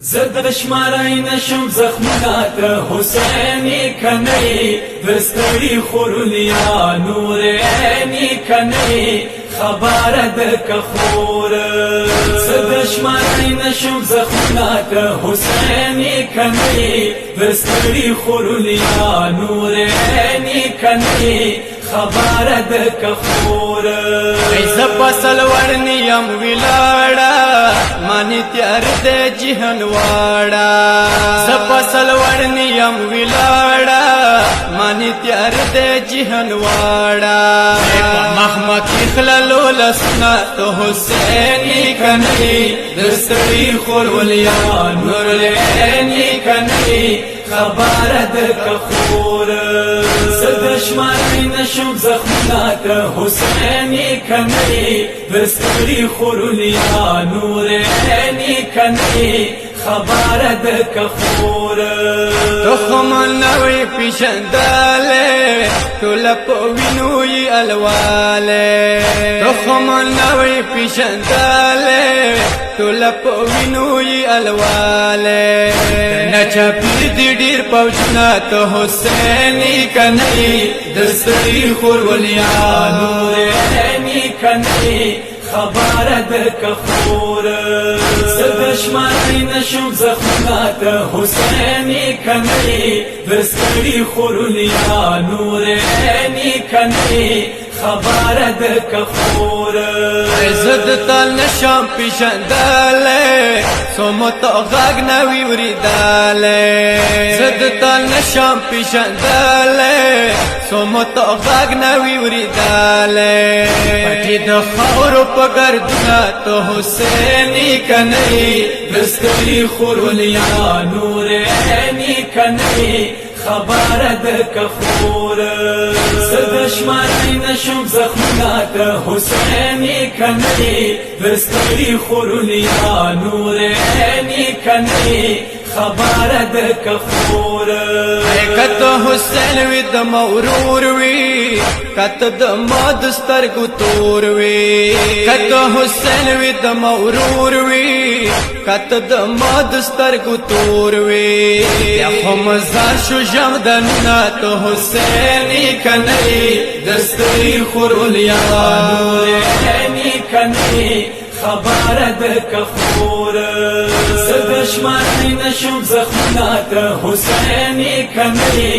زد شمارای نشم زخمونات حسینی کنی دستری خورلیا نورینی کنی خبر دک خور زد شمارای نشم زخمونات حسینی کنی دستری خورلیا نورینی کنی خبر دک خور ایسا پسل ورنیم ویلاڑا مانی تیار دے جہن واڑا سپسل ورنیم ویلاڑا مانی تیار دے جہن واڑا محمد اخلالو لسنا تو حسینی کنی دستری خورولیا نور لینی کنی خبر دک خور زدشمانی نشم زخمونات حسینی کنی دستری خورلیا نورینی کنی خبر دک خور تخمن نوی پیشندالے تولپ وینوی الوالے تخمن نوی پیشندالے تولپ وینوی الوالے نچا پیر دی ډیر پوجنا تو حسینی کنی دستری خورلیا نورینی کنی خبر دک خور زدشمانی نشم زخمونات حسینی کنی دستری خورلیا نورینی کنی خبر دک خور عزت تل نشم پیشندالے سومت غاگ نوی وریدالے زد تل نشم پیشندالے سومت غاگ نوی وریدالے پٹی د خور پگردنا تو حسینی کنی دستری خورلیا نورینی کنی خبر دک خور زدشمانی نشم زخمونات حسینی کنی دستری خورلیا نورینی کنی خبر دک خور کت حسین وی د مورور وی کت د ماد سترګو تور وی کت حسین وی د مورور وی کت د ماد سترګو تور وی یا هم زار شو جمدن تو حسینی کنی دستری خورلیا نورینی کنی خبر دک خور زدشمانی نشم زخمونات حسینی کنی